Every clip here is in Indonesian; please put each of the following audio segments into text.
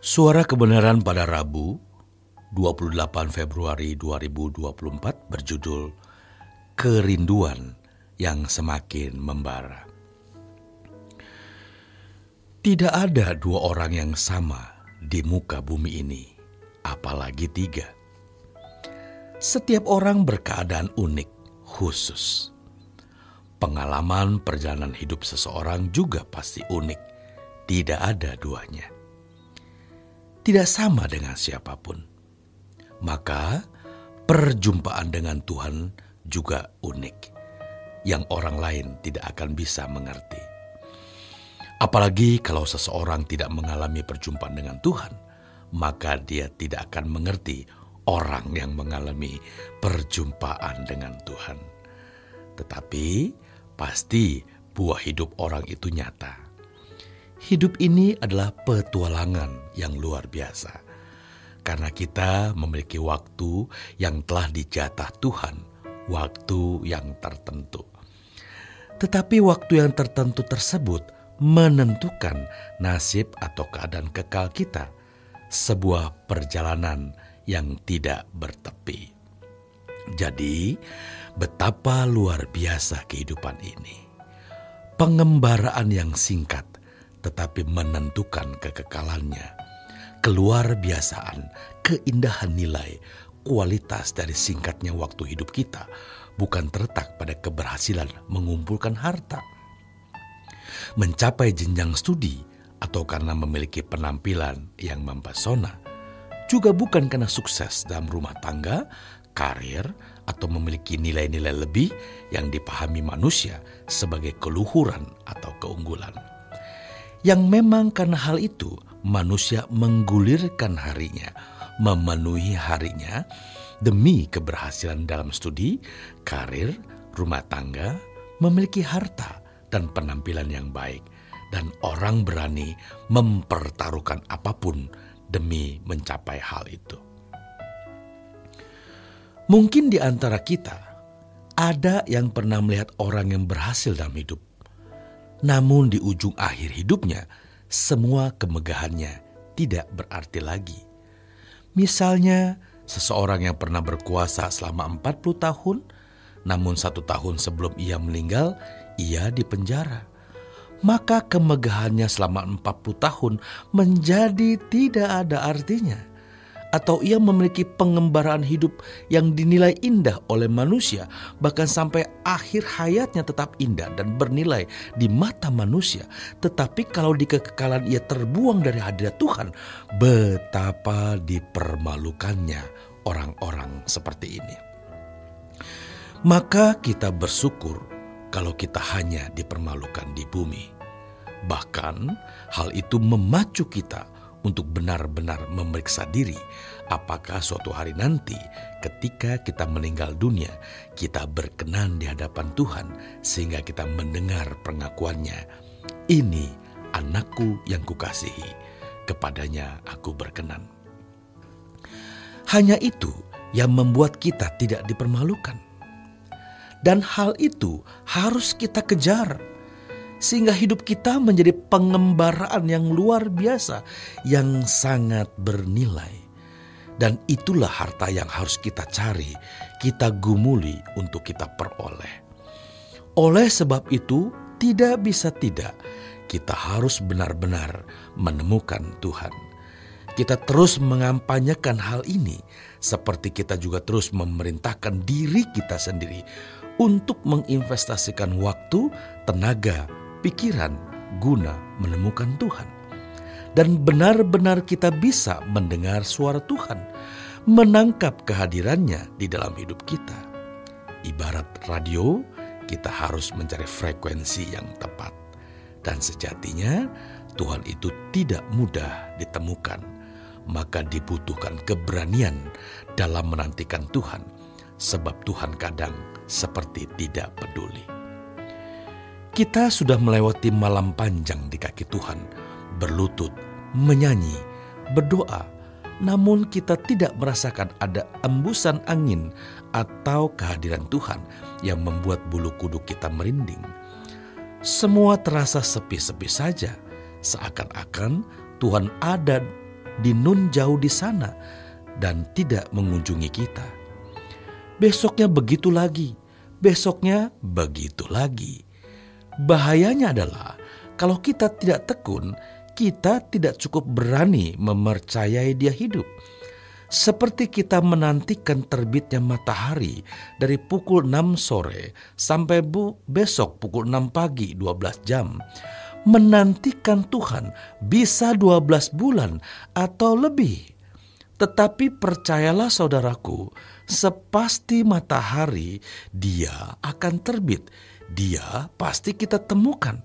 Suara Kebenaran pada Rabu, 28 Februari 2024 berjudul Kerinduan yang Semakin Membara. Tidak ada dua orang yang sama di muka bumi ini, apalagi tiga. Setiap orang berkeadaan unik, khusus. Pengalaman perjalanan hidup seseorang juga pasti unik, tidak ada duanya. Tidak sama dengan siapapun. Maka perjumpaan dengan Tuhan juga unik, yang orang lain tidak akan bisa mengerti. Apalagi kalau seseorang tidak mengalami perjumpaan dengan Tuhan, maka dia tidak akan mengerti orang yang mengalami perjumpaan dengan Tuhan. Tetapi pasti buah hidup orang itu nyata. Hidup ini adalah petualangan yang luar biasa, karena kita memiliki waktu yang telah dijatah Tuhan, waktu yang tertentu. Tetapi waktu yang tertentu tersebut menentukan nasib atau keadaan kekal kita, sebuah perjalanan yang tidak bertepi. Jadi, betapa luar biasa kehidupan ini. Pengembaraan yang singkat, tetapi menentukan kekekalannya. Keluar biasaan, keindahan nilai, kualitas dari singkatnya waktu hidup kita bukan terletak pada keberhasilan mengumpulkan harta, mencapai jenjang studi, atau karena memiliki penampilan yang mempesona. Juga bukan karena sukses dalam rumah tangga, karir, atau memiliki nilai-nilai lebih yang dipahami manusia sebagai keluhuran atau keunggulan. Yang memang karena hal itu manusia menggulirkan harinya, memenuhi harinya demi keberhasilan dalam studi, karir, rumah tangga, memiliki harta dan penampilan yang baik. Dan orang berani mempertaruhkan apapun demi mencapai hal itu. Mungkin di antara kita ada yang pernah melihat orang yang berhasil dalam hidup. Namun di ujung akhir hidupnya, semua kemegahannya tidak berarti lagi. Misalnya, seseorang yang pernah berkuasa selama 40 tahun, namun 1 tahun sebelum ia meninggal, ia dipenjara. Maka kemegahannya selama 40 tahun menjadi tidak ada artinya. Atau ia memiliki pengembaraan hidup yang dinilai indah oleh manusia, bahkan sampai akhir hayatnya tetap indah dan bernilai di mata manusia. Tetapi kalau di kekekalan ia terbuang dari hadirat Tuhan, betapa dipermalukannya orang-orang seperti ini. Maka kita bersyukur kalau kita hanya dipermalukan di bumi. Bahkan hal itu memacu kita untuk benar-benar memeriksa diri, apakah suatu hari nanti ketika kita meninggal dunia, kita berkenan di hadapan Tuhan sehingga kita mendengar pengakuannya, "Ini anakku yang kukasihi, kepadanya aku berkenan." Hanya itu yang membuat kita tidak dipermalukan. Dan hal itu harus kita kejar, sehingga hidup kita menjadi pengembaraan yang luar biasa, yang sangat bernilai. Dan itulah harta yang harus kita cari, kita gumuli untuk kita peroleh. Oleh sebab itu, tidak bisa tidak, kita harus benar-benar menemukan Tuhan. Kita terus mengampanyekan hal ini, seperti kita juga terus memerintahkan diri kita sendiri untuk menginvestasikan waktu, tenaga, pikiran guna menemukan Tuhan. Dan benar-benar kita bisa mendengar suara Tuhan, menangkap kehadirannya di dalam hidup kita. Ibarat radio, kita harus mencari frekuensi yang tepat. Dan sejatinya Tuhan itu tidak mudah ditemukan, maka dibutuhkan keberanian dalam menantikan Tuhan, sebab Tuhan kadang seperti tidak peduli. Kita sudah melewati malam panjang di kaki Tuhan, berlutut, menyanyi, berdoa, namun kita tidak merasakan ada embusan angin atau kehadiran Tuhan yang membuat bulu kuduk kita merinding. Semua terasa sepi-sepi saja, seakan-akan Tuhan ada di Nun jauh di sana dan tidak mengunjungi kita. Besoknya begitu lagi, besoknya begitu lagi. Bahayanya adalah kalau kita tidak tekun, kita tidak cukup berani mempercayai dia hidup. Seperti kita menantikan terbitnya matahari dari pukul 6 sore sampai besok pukul 6 pagi 12 jam. Menantikan Tuhan bisa 12 bulan atau lebih. Tetapi percayalah saudaraku, sepasti matahari dia akan terbit. Dia pasti kita temukan.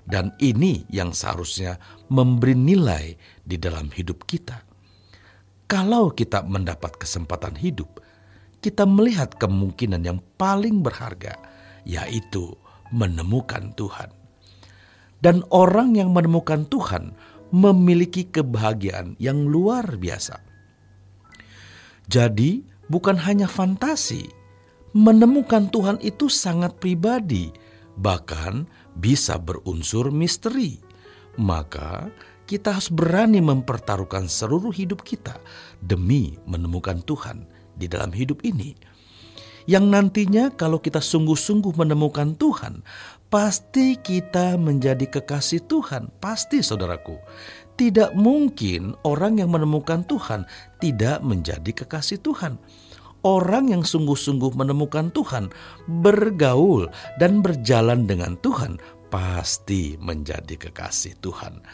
Dan ini yang seharusnya memberi nilai di dalam hidup kita. Kalau kita mendapat kesempatan hidup, kita melihat kemungkinan yang paling berharga, yaitu menemukan Tuhan. Dan orang yang menemukan Tuhan memiliki kebahagiaan yang luar biasa. Jadi, bukan hanya fantasi. Menemukan Tuhan itu sangat pribadi, bahkan bisa berunsur misteri. Maka kita harus berani mempertaruhkan seluruh hidup kita demi menemukan Tuhan di dalam hidup ini. Yang nantinya kalau kita sungguh-sungguh menemukan Tuhan, pasti kita menjadi kekasih Tuhan. Pasti saudaraku. Tidak mungkin orang yang menemukan Tuhan tidak menjadi kekasih Tuhan. Orang yang sungguh-sungguh menemukan Tuhan, bergaul dan berjalan dengan Tuhan, pasti menjadi kekasih Tuhan.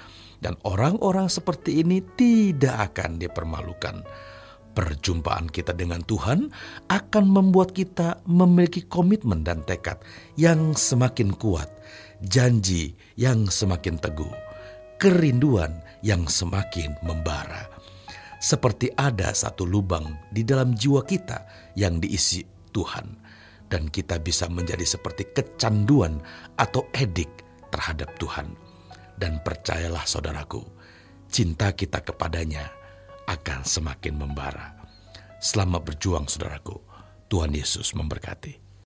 Dan orang-orang seperti ini tidak akan dipermalukan. Perjumpaan kita dengan Tuhan akan membuat kita memiliki komitmen dan tekad yang semakin kuat, janji yang semakin teguh, kerinduan yang semakin membara. Seperti ada satu lubang di dalam jiwa kita yang diisi Tuhan, dan kita bisa menjadi seperti kecanduan atau edik terhadap Tuhan. Dan percayalah saudaraku, cinta kita kepadanya akan semakin membara. Selamat berjuang saudaraku. Tuhan Yesus memberkati.